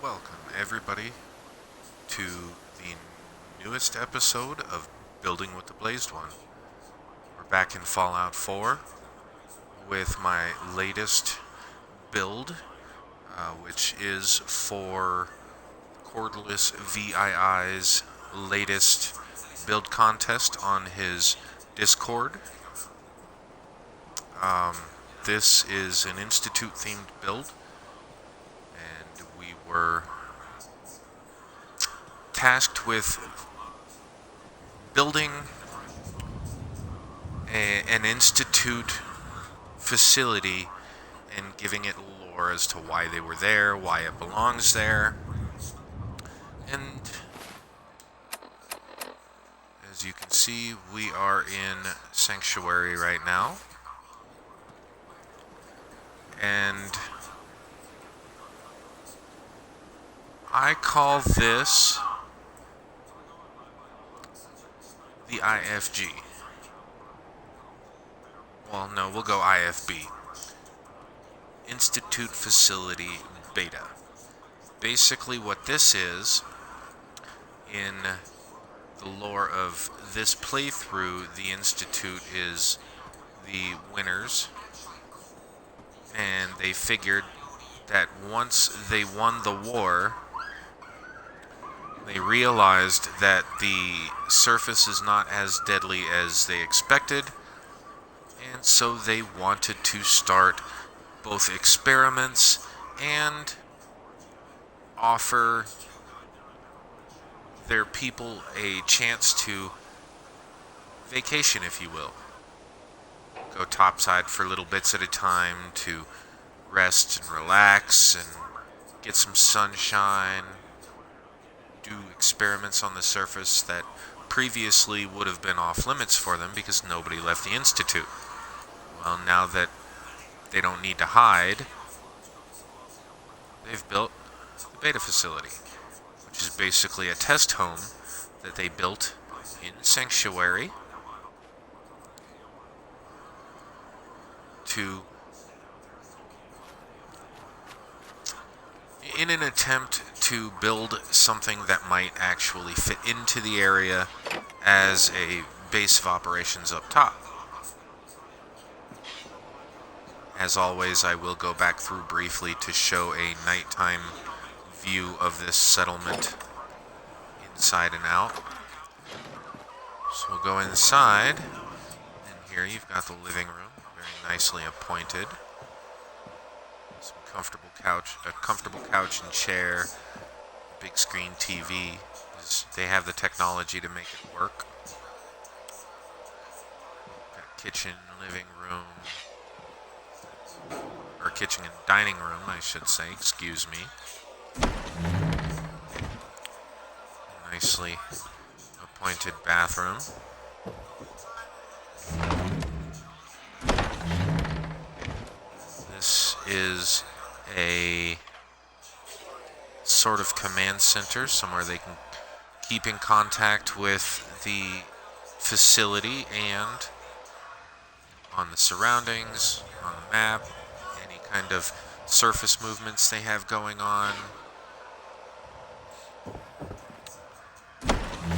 Welcome, everybody, to the newest episode of Building with the BlazedOne. We're back in Fallout 4 with my latest build, which is for Cordless VII's latest build contest on his Discord. This is an Institute-themed build, and we were tasked with building an Institute facility and giving it lore as to why they were there, why it belongs there. And as you can see, we are in Sanctuary right now. And I call this the IFG. Well, no, we'll go IFB. Institute Facility Beta. Basically what this is, in the lore of this playthrough, the Institute is the winners, and they figured that once they won the war, they realized that the surface is not as deadly as they expected, and so they wanted to start both experiments and offer their people a chance to vacation, if you will. Go topside for little bits at a time to rest and relax and get some sunshine, do experiments on the surface that previously would have been off limits for them because nobody left the Institute. Well, now that they don't need to hide, they've built the beta facility, which is basically a test home that they built in Sanctuary in an attempt to build something that might actually fit into the area as a base of operations up top. As always, I will go back through briefly to show a nighttime view of this settlement inside and out. So we'll go inside, and here you've got the living room, very nicely appointed. Some comfortable couch and chair, big screen TV. They have the technology to make it work. Got kitchen, living room, or kitchen and dining room, I should say, excuse me. Nicely appointed bathroom. This is a sort of command center, somewhere they can keep in contact with the facility and on the surroundings, on the map, any kind of surface movements they have going on.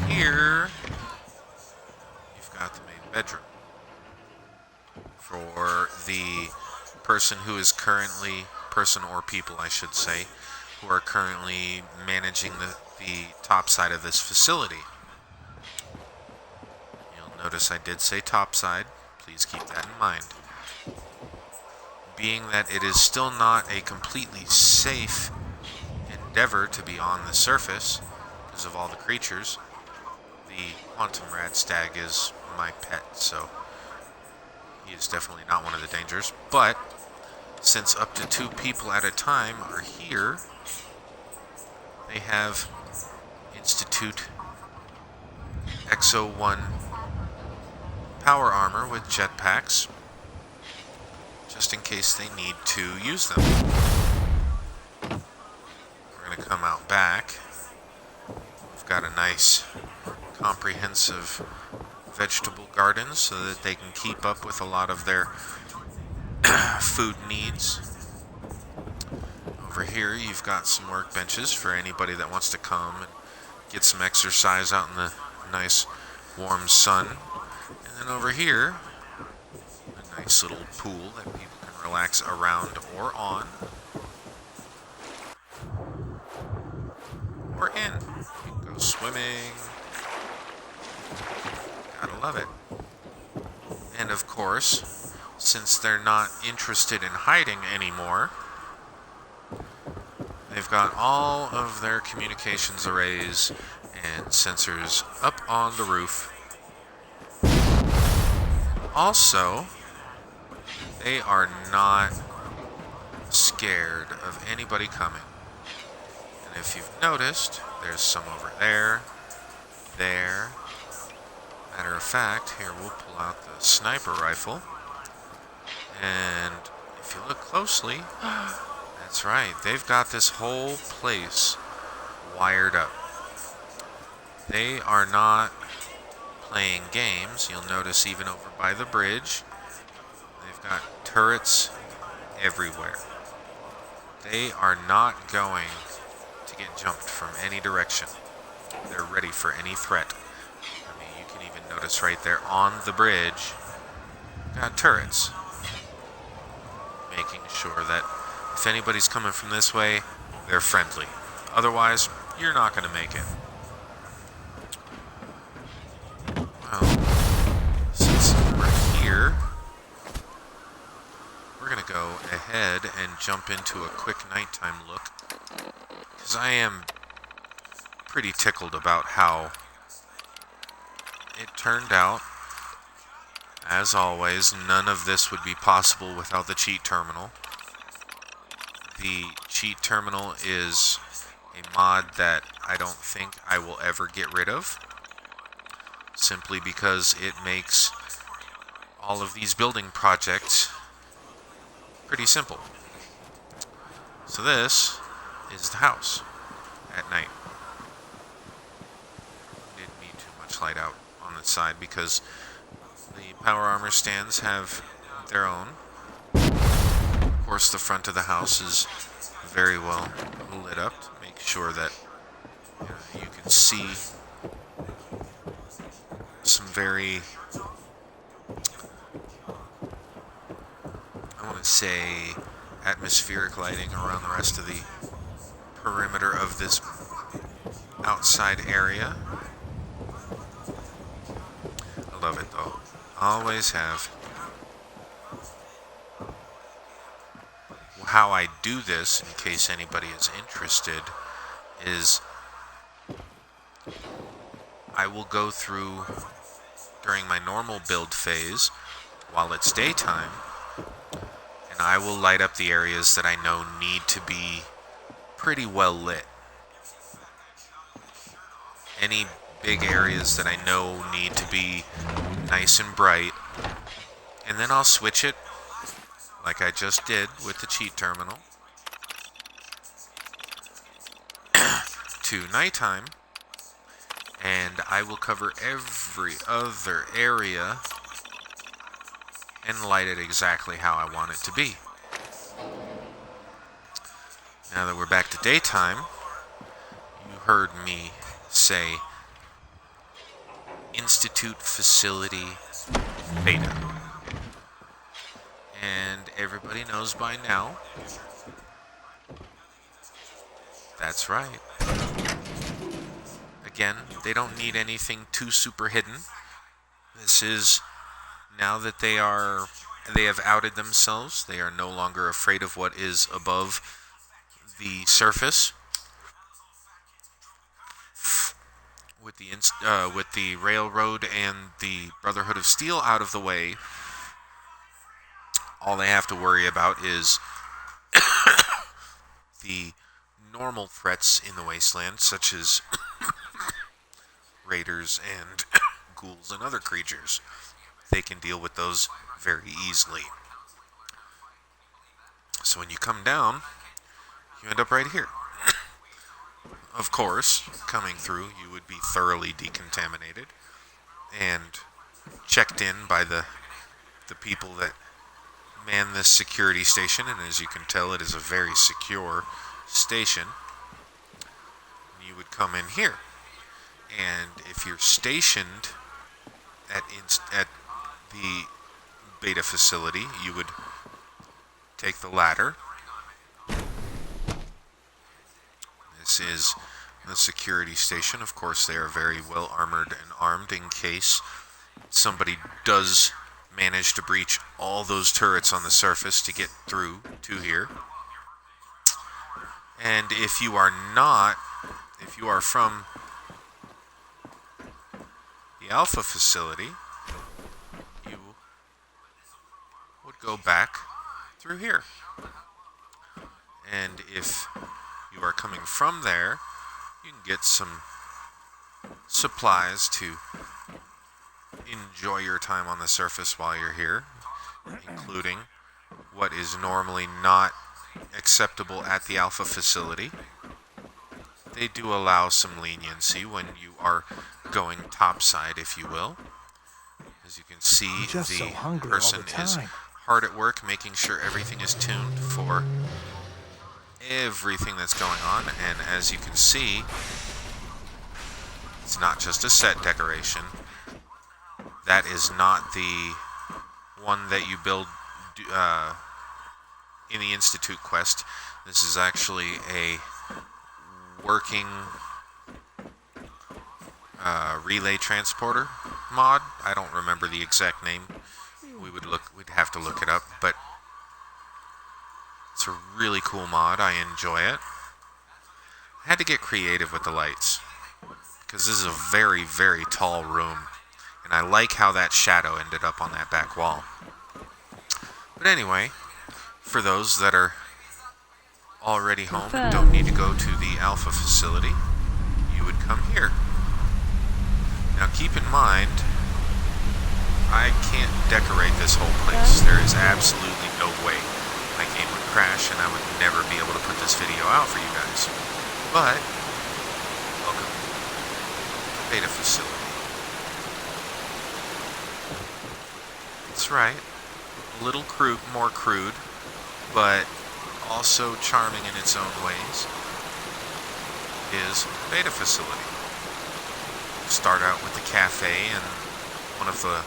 Here, you've got the main bedroom for the person or people, I should say, who are currently managing the top side of this facility. You'll notice I did say top side. Please keep that in mind. Being that it is still not a completely safe endeavor to be on the surface because of all the creatures, the quantum rad stag is my pet, so he is definitely not one of the dangers. But since up to 2 people at a time are here, they have Institute XO1 power armor with jetpacks, just in case they need to use them. We're going to come out back. We've got a nice comprehensive vegetable garden so that they can keep up with a lot of their food needs. Over here, you've got some workbenches for anybody that wants to come and get some exercise out in the nice warm sun. And then over here, a nice little pool that people can relax around or on. Or in. You can go swimming. Gotta love it. And of course, since they're not interested in hiding anymore, they've got all of their communications arrays and sensors up on the roof. Also, they are not scared of anybody coming. And if you've noticed, there's some over there, there. Matter of fact, here we'll pull out the sniper rifle. And if you look closely, that's right, they've got this whole place wired up. They are not playing games. You'll notice even over by the bridge, they've got turrets everywhere. They are not going to get jumped from any direction. They're ready for any threat. I mean, you can even notice right there on the bridge, got turrets, making sure that if anybody's coming from this way, they're friendly. Otherwise, you're not going to make it. Well, since we're here, we're going to go ahead and jump into a quick nighttime look, because I am pretty tickled about how it turned out. As always, none of this would be possible without the cheat terminal. The cheat terminal is a mod that I don't think I will ever get rid of, simply because it makes all of these building projects pretty simple. So this is the house at night. Didn't need too much light out on the side because the power armor stands have their own. Of course, the front of the house is very well lit up to make sure that you can see some very, I want to say, atmospheric lighting around the rest of the perimeter of this outside area. I love it though. Always have. How I do this, in case anybody is interested, is I will go through during my normal build phase while it's daytime, and I will light up the areas that I know need to be pretty well lit. Any big areas that I know need to be nice and bright, and then I'll switch it like I just did with the cheat terminal to nighttime, and I will cover every other area and light it exactly how I want it to be. Now that we're back to daytime, you heard me say Institute Facility Beta. And everybody knows by now, that's right. Again, they don't need anything too super hidden. This is, now that they have outed themselves, they are no longer afraid of what is above the surface. With the railroad and the Brotherhood of Steel out of the way, all they have to worry about is the normal threats in the wasteland, such as raiders and ghouls and other creatures. They can deal with those very easily. So when you come down, you end up right here. Of course, coming through, you would be thoroughly decontaminated and checked in by the people that man this security station, and as you can tell, it is a very secure station, you would come in here. And if you're stationed at the beta facility, you would take the ladder. This is the security station. Of course, they are very well armored and armed in case somebody does manage to breach all those turrets on the surface to get through to here. And if you are from the Alpha facility, you would go back through here. And if you are coming from there, you can get some supplies to enjoy your time on the surface while you're here, including what is normally not acceptable at the Alpha facility. They do allow some leniency when you are going topside, if you will. As you can see, the person is hard at work making sure everything is tuned for everything that's going on. And as you can see, it's not just a set decoration. That is not the one that you build in the Institute quest. This is actually a working relay transporter mod. I don't remember the exact name. We'd have to look it up, but it's a really cool mod. I enjoy it. I had to get creative with the lights because this is a very, very tall room, and I like how that shadow ended up on that back wall. But anyway, for those that are already home and don't need to go to the Alpha facility, you would come here. Now keep in mind, I can't decorate this whole place. There is absolutely no way. My game would crash and I would never be able to put this video out for you guys. But, welcome to the beta facility. That's right. A little more crude, but also charming in its own ways, is the beta facility. Start out with the cafe and one of the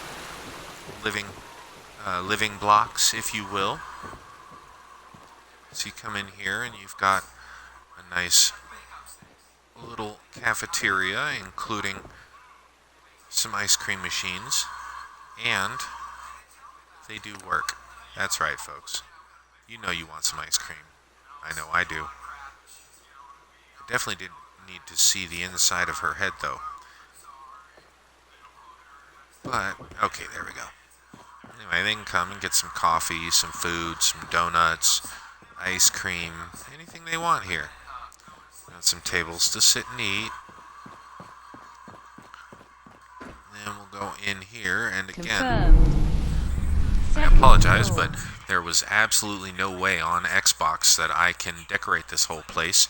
living blocks, if you will. So you come in here and you've got a nice little cafeteria, including some ice cream machines, and they do work. That's right, folks. You know you want some ice cream. I know I do. I definitely didn't need to see the inside of her head, though. But, okay, there we go. Anyway, they can come and get some coffee, some food, some donuts, ice cream, anything they want here. Got some tables to sit and eat. Then we'll go in here, and again, I apologize, but there was absolutely no way on Xbox that I can decorate this whole place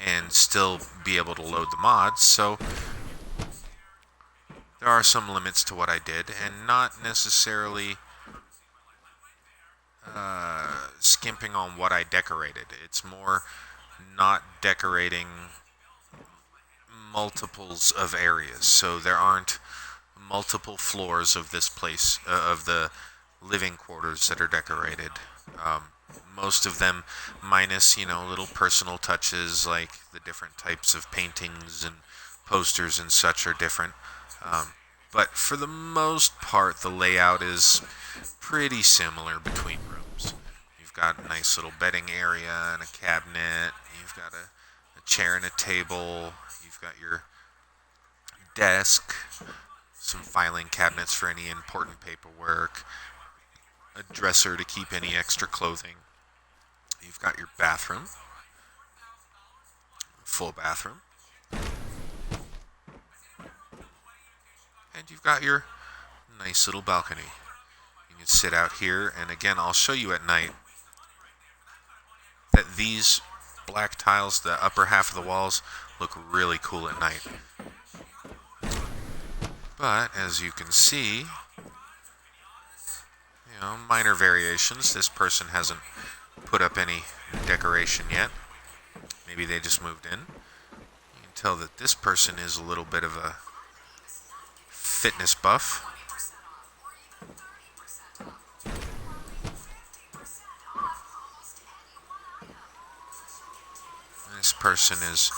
and still be able to load the mods, so there are some limits to what I did, and not necessarily skimping on what I decorated. It's more not decorating multiples of areas, so there aren't multiple floors of this place, of the living quarters that are decorated. Most of them minus, little personal touches like the different types of paintings and posters and such are different. But for the most part, the layout is pretty similar between rooms. You've got a nice little bedding area and a cabinet. You've got a chair and a table. You've got your desk, some filing cabinets for any important paperwork, a dresser to keep any extra clothing. You've got your bathroom, full bathroom. And you've got your nice little balcony. You can sit out here, and again, I'll show you at night that these black tiles, the upper half of the walls, look really cool at night. But, as you can see, minor variations. This person hasn't put up any decoration yet. Maybe they just moved in. You can tell that this person is a little bit of a fitness buff. This person is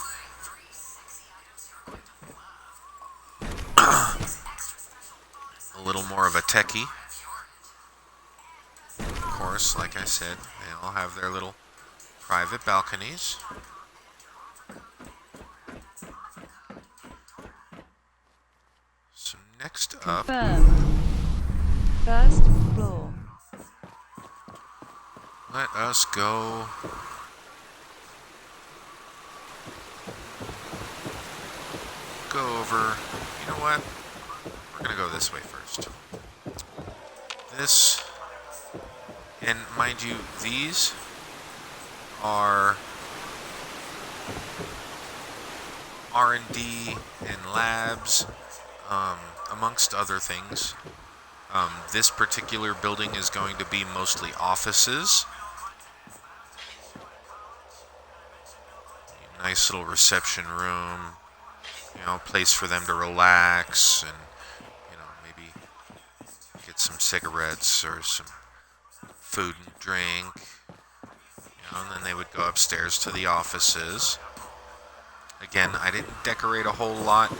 a little more of a techie. Of course, like I said, they all have their little private balconies. So next up, first floor. Let us go over. You know what? We're gonna go this way first. This, and mind you, these are R&D and labs, amongst other things. This particular building is going to be mostly offices. Nice little reception room, place for them to relax and, maybe get some cigarettes or some food and drink. And then they would go upstairs to the offices. Again, I didn't decorate a whole lot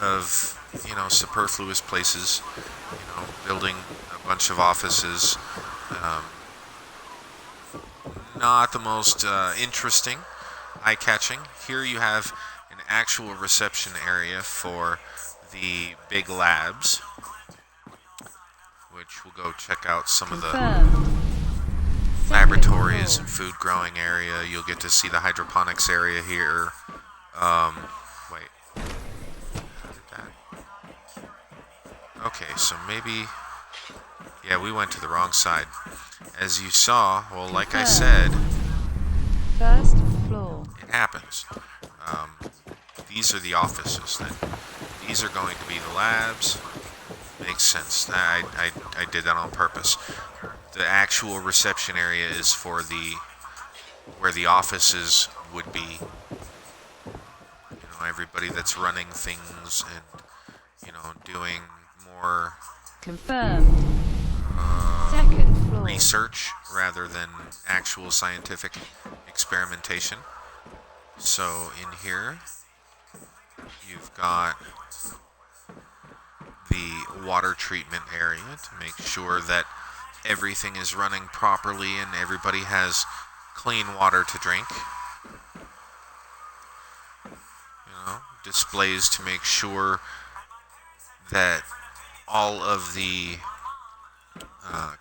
of, superfluous places. Building a bunch of offices. Not the most interesting, eye-catching. Here you have an actual reception area for the big labs, which we'll go check out some of the laboratories and food growing area. You'll get to see the hydroponics area here. Wait. Did that? Okay, so maybe... Yeah, we went to the wrong side. As you saw, well, like I said... First floor. It happens. These are the offices then. These are going to be the labs. Makes sense. I did that on purpose. The actual reception area is for where the offices would be. Everybody that's running things and, doing more confirmed. Second floor. Research rather than actual scientific experimentation. So in here, you've got the water treatment area to make sure that everything is running properly and everybody has clean water to drink. Displays to make sure that all of the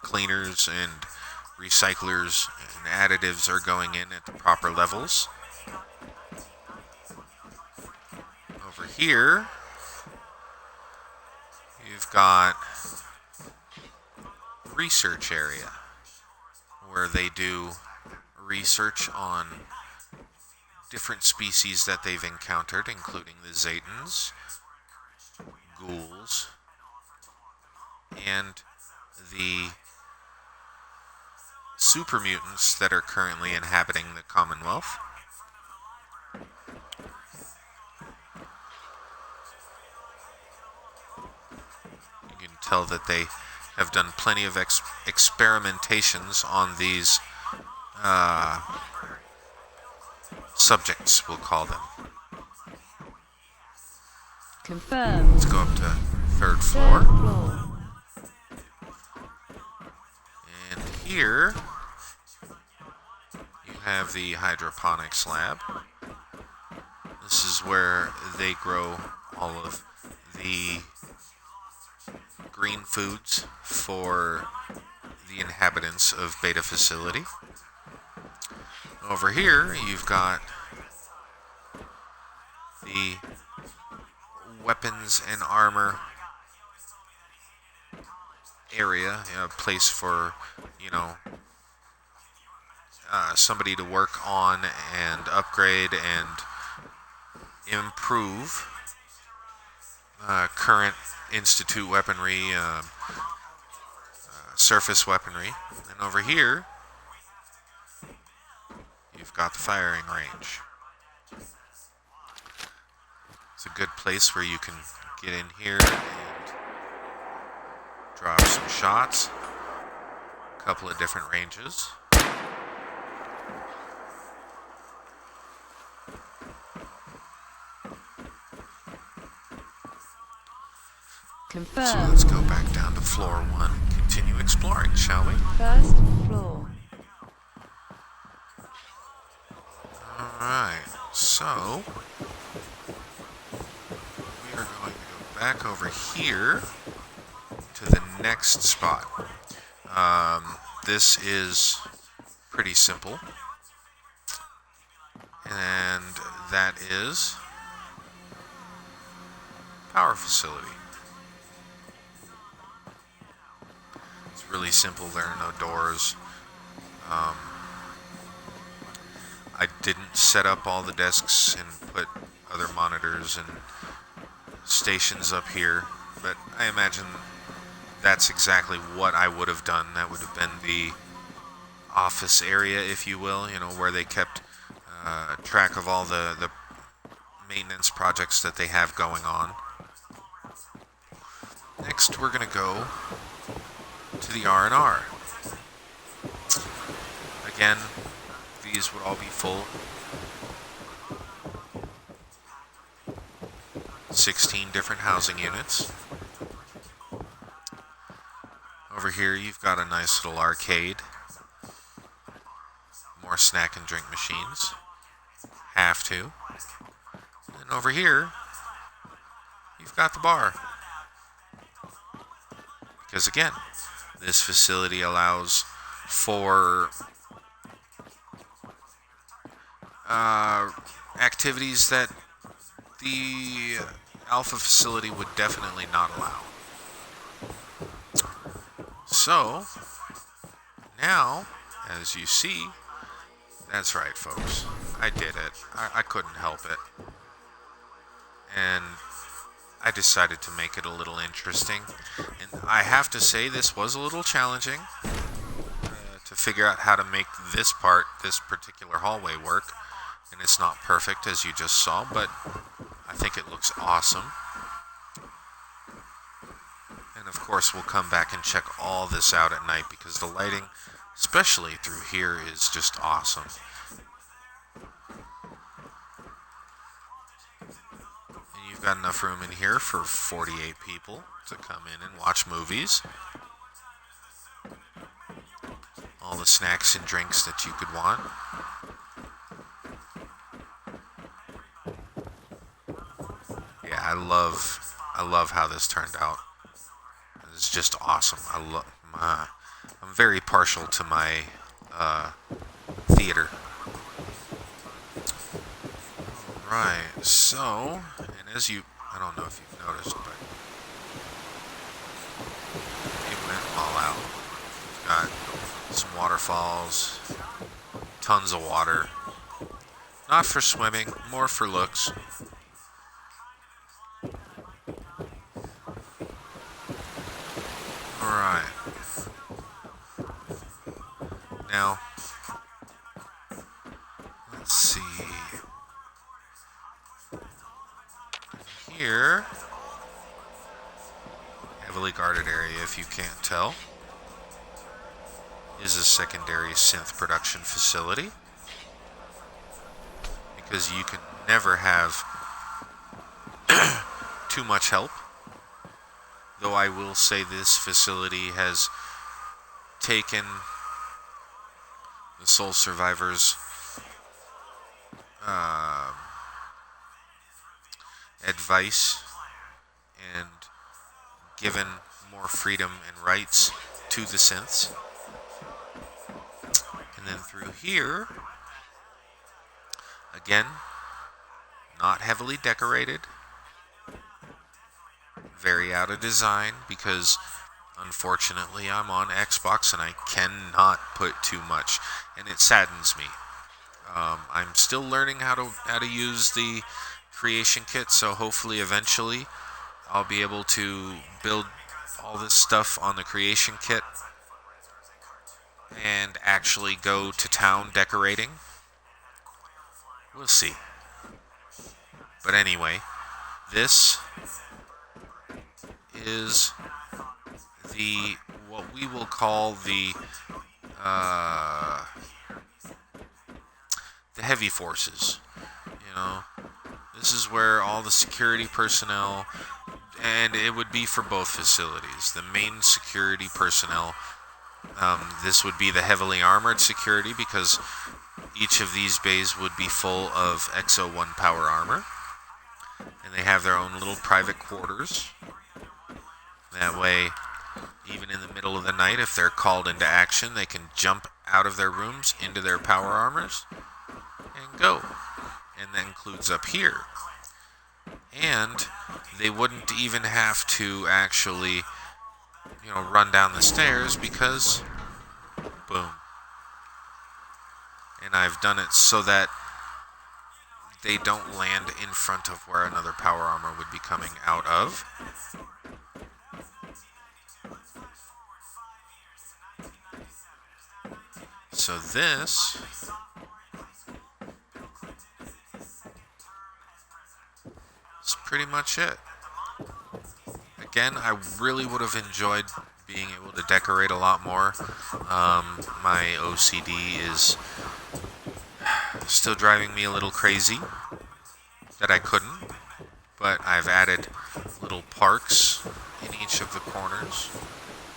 cleaners and recyclers and additives are going in at the proper levels. Over here, you've got research area where they do research on different species that they've encountered, including the Zetans, ghouls, and the super mutants that are currently inhabiting the Commonwealth. You can tell that they have done plenty of experimentations on these subjects, we'll call them. Confirmed. Let's go up to third floor. And here you have the hydroponics lab. This is where they grow all of the green foods for the inhabitants of Beta Facility. Over here, you've got the weapons and armor area, a place for, somebody to work on and upgrade and improve current Institute weaponry, surface weaponry. And over here, you've got the firing range. It's a good place where you can get in here and drop some shots. A couple of different ranges. Confirmed. So let's go back down to floor 1. Continue exploring, shall we? First floor. Alright, so we are going to go back over here to the next spot. This is pretty simple, and that is power facility. It's really simple. There are no doors. I didn't set up all the desks and put other monitors and stations up here, but I imagine that's exactly what I would have done. That would have been the office area, if you will, where they kept track of all the maintenance projects that they have going on. Next, we're going to go to the R&R. Again, these would all be full. 16 different housing units. Over here, you've got a nice little arcade. More snack and drink machines. Have to. And over here, you've got the bar. Because again, this facility allows for activities that the Alpha facility would definitely not allow. So, now, as you see, that's right, folks. I did it. I couldn't help it. And I decided to make it a little interesting. And I have to say, this was a little challenging to figure out how to make this particular hallway work. And it's not perfect, as you just saw, but I think it looks awesome. And of course, we'll come back and check all this out at night because the lighting, especially through here, is just awesome. And you've got enough room in here for 48 people to come in and watch movies. All the snacks and drinks that you could want. Yeah, I love how this turned out. It's just awesome. I'm very partial to my theater. Right, so, and as I don't know if you've noticed, but it went all out. We've got some waterfalls, tons of water. Not for swimming, more for looks. Alright. Now, let's see. Here, heavily guarded area, if you can't tell, is a secondary synth production facility. Because you can never have too much help. Though I will say this facility has taken the Soul Survivors' advice and given more freedom and rights to the synths. And then through here, again, not heavily decorated. Very out of design because unfortunately I'm on Xbox and I cannot put too much, and it saddens me. I'm still learning how to use the creation kit, so hopefully eventually I'll be able to build all this stuff on the creation kit and actually go to town decorating. We'll see. But anyway, this is the what we will call uh, the heavy forces. You know, this is where all the security personnel, and it would be for both facilities. The main security personnel, this would be the heavily armored security because each of these bays would be full of XO1 power armor. And they have their own little private quarters. That way, even in the middle of the night, if they're called into action, they can jump out of their rooms into their power armors and go. And that includes up here. And they wouldn't even have to actually, run down the stairs because, boom. And I've done it so that they don't land in front of where another power armor would be coming out of. So this is pretty much it. Again, I really would have enjoyed being able to decorate a lot more. My OCD is still driving me a little crazy that I couldn't, but I've added little parks in each of the corners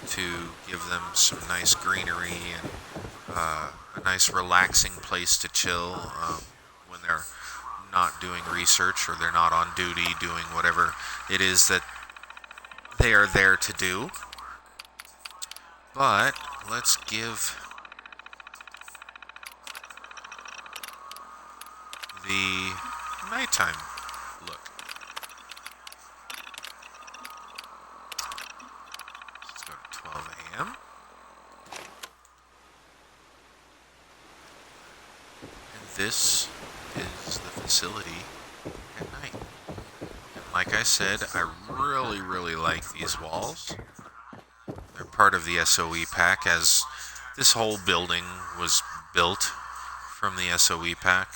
to give them some nice greenery and a nice relaxing place to chill when they're not doing research or they're not on duty doing whatever it is that they are there to do. But let's give the nighttime look. Let's go to 12 a.m. And this is the facility at night. And like I said, I really, really like these walls. They're part of the SOE pack, as this whole building was built from the SOE pack.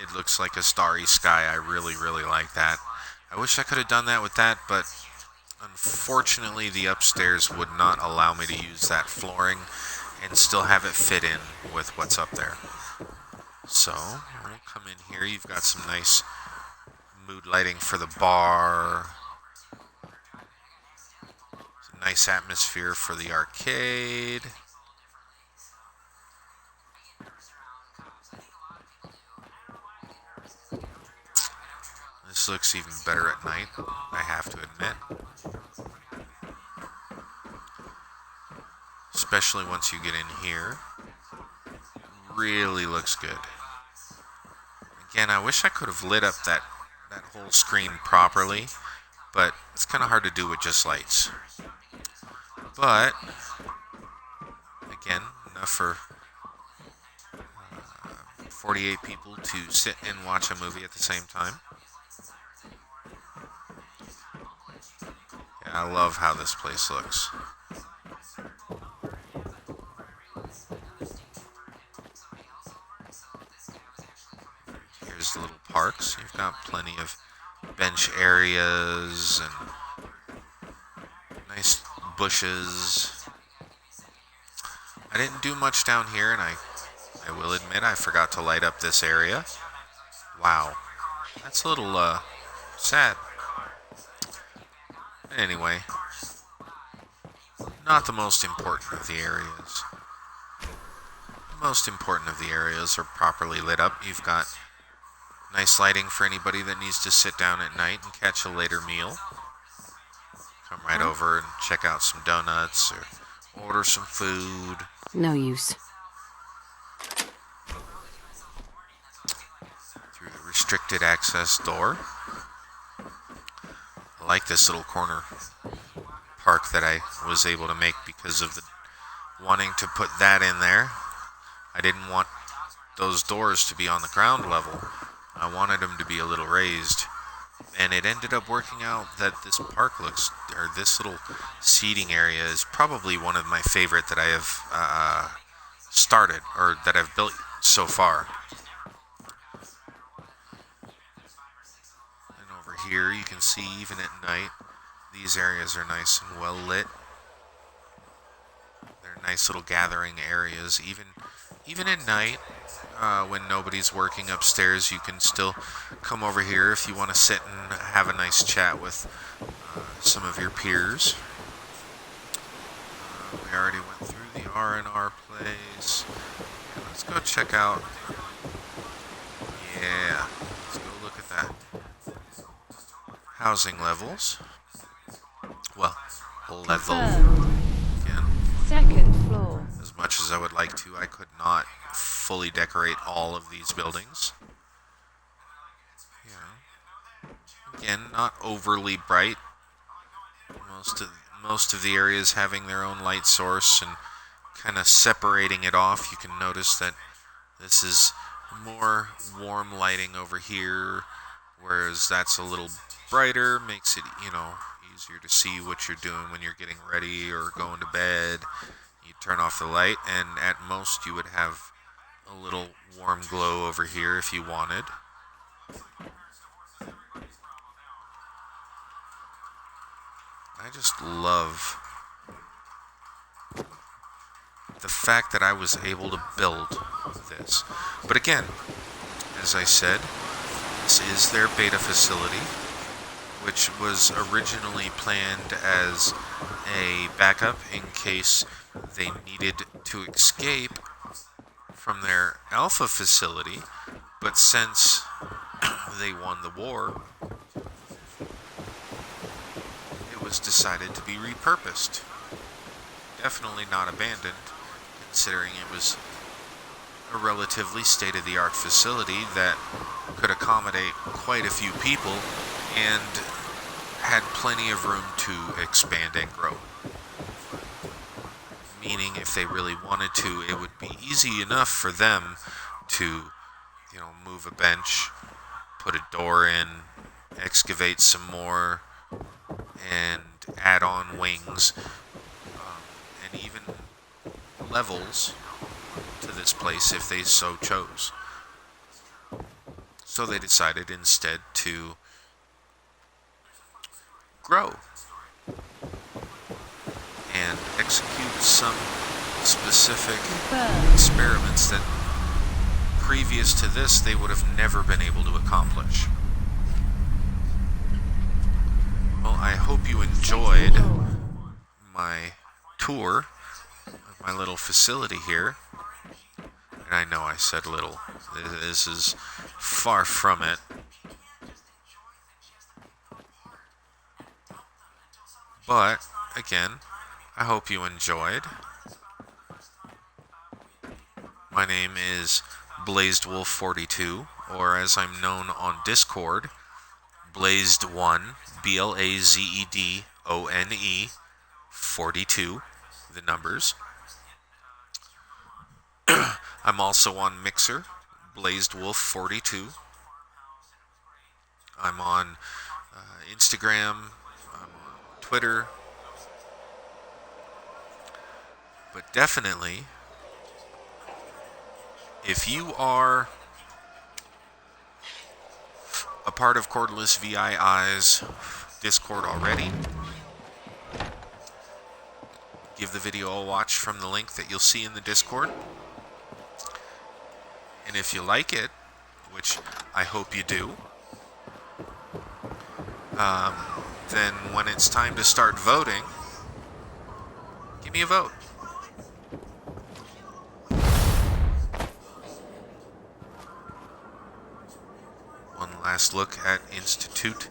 It looks like a starry sky. I really, really like that. I wish I could have done that with that, but unfortunately the upstairs would not allow me to use that flooring and still have it fit in with what's up there. So, we'll come in here. You've got some nice mood lighting for the bar. Some nice atmosphere for the arcade. This looks even better at night, I have to admit. Especially once you get in here. Really looks good. Again, I wish I could have lit up that whole screen properly, but it's kind of hard to do with just lights. But, again, enough for 48 people to sit and watch a movie at the same time. Yeah, I love how this place looks. Here's the little parks. You've got plenty of bench areas and nice bushes. I didn't do much down here, and I will admit I forgot to light up this area. Wow. That's a little sad. Anyway, not the most important of the areas. The most important of the areas are properly lit up. You've got nice lighting for anybody that needs to sit down at night and catch a later meal. Come right over and check out some donuts or order some food. No use. Through the restricted access door. I like this little corner park that I was able to make because of the wanting to put that in there. I didn't want those doors to be on the ground level. I wanted them to be a little raised. And it ended up working out that this park looks, or this little seating area is probably one of my favorite that I have started, or that I've built so far. here, you can see even at night, these areas are nice and well lit. They're nice little gathering areas. Even at night, when nobody's working upstairs, you can still come over here if you want to sit and have a nice chat with some of your peers. We already went through the R&R place. Okay, let's go check out. Yeah, let's go look at that. Housing levels. Well, level. Confirmed. Again, Second floor. as much as I would like to, I could not fully decorate all of these buildings. Again, not overly bright. Most of the areas having their own light source and kind of separating it off. You can notice that this is more warm lighting over here, whereas that's a little brighter, makes it, easier to see what you're doing when you're getting ready or going to bed. You turn off the light, and at most you would have a little warm glow over here if you wanted. I just love the fact that I was able to build this. But again, as I said, this is their beta facility, which was originally planned as a backup in case they needed to escape from their alpha facility. But since they won the war, it was decided to be repurposed. Definitely not abandoned, considering it was a relatively state-of-the-art facility that could accommodate quite a few people and had plenty of room to expand and grow. Meaning, if they really wanted to, it would be easy enough for them to, move a bench, put a door in, excavate some more, and add on wings, and even levels to this place if they so chose. So they decided instead to grow and execute some specific experiments that previous to this they would have never been able to accomplish. Well, I hope you enjoyed my tour of my little facility here. And I know I said little. This is far from it. But, again, I hope you enjoyed. My name is BlazedWolf42, or as I'm known on Discord, BlazedOne, BLAZEDONE 42, the numbers. I'm also on Mixer, BlazedWolf42. I'm on Instagram, I'm on Twitter. But definitely, if you are a part of Cordless VII's Discord already, give the video a watch from the link that you'll see in the Discord. And if you like it, which I hope you do, then when it's time to start voting, give me a vote. One last look at Institute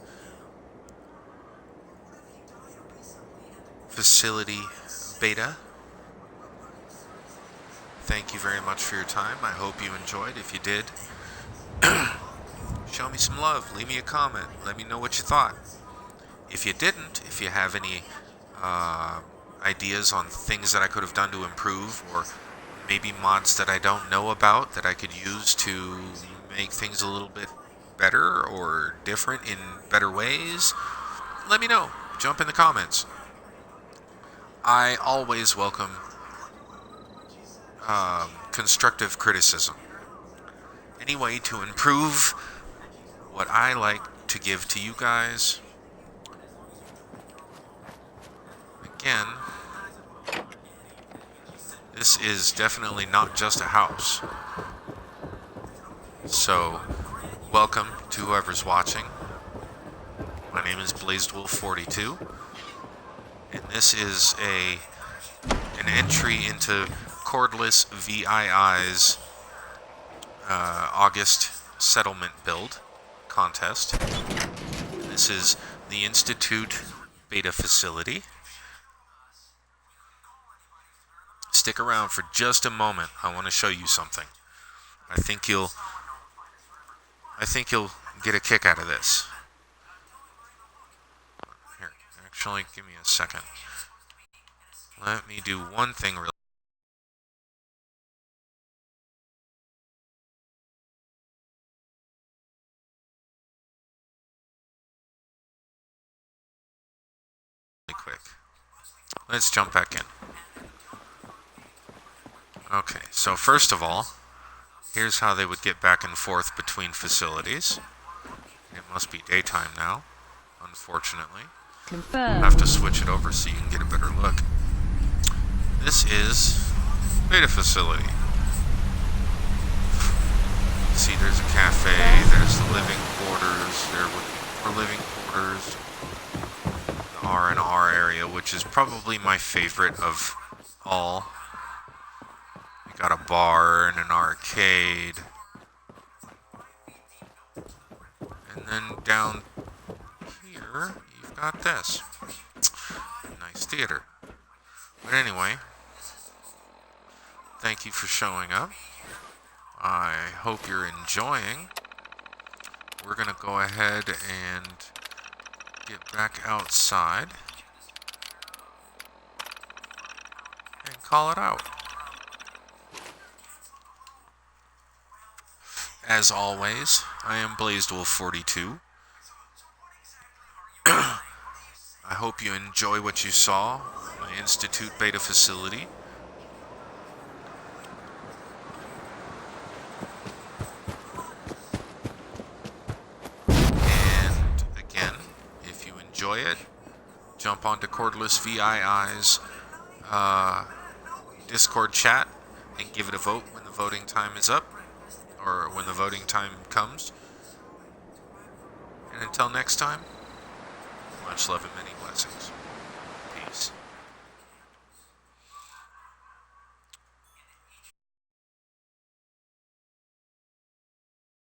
Facility Beta. Thank you very much for your time. I hope you enjoyed. If you did, show me some love. Leave me a comment. Let me know what you thought. If you didn't, if you have any ideas on things that I could have done to improve, or maybe mods that I don't know about that I could use to make things a little bit better or different in better ways, let me know. Jump in the comments. I always welcome constructive criticism. Any way to improve what I like to give to you guys. Again, this is definitely not just a house. So, welcome to whoever's watching. My name is BlazedOne42, and this is an entry into Cordless VII's August settlement build contest. This is the Institute beta facility. Stick around for just a moment. I want to show you something. I think you'll get a kick out of this. Here, actually, give me a second. Let me do one thing really quick. Let's jump back in. Okay, so first of all, here's how they would get back and forth between facilities. It must be daytime now, unfortunately. Confirm. I'll have to switch it over so you can get a better look. This is beta facility. See, there's a cafe, there's the living quarters, there were living quarters, the R&R area, which is probably my favorite of all. We got a bar and an arcade. And then down here, you've got this. Nice theater. But anyway, thank you for showing up. I hope you're enjoying. We're going to go ahead and get back outside and call it out. As always, I am BlazedOne42. I hope you enjoy what you saw, my Institute beta facility. And again, if you enjoy it, jump onto Cordless VII's Discord chat and give it a vote when the voting time is up, or when the voting time comes. And until next time, much love and many blessings. Peace.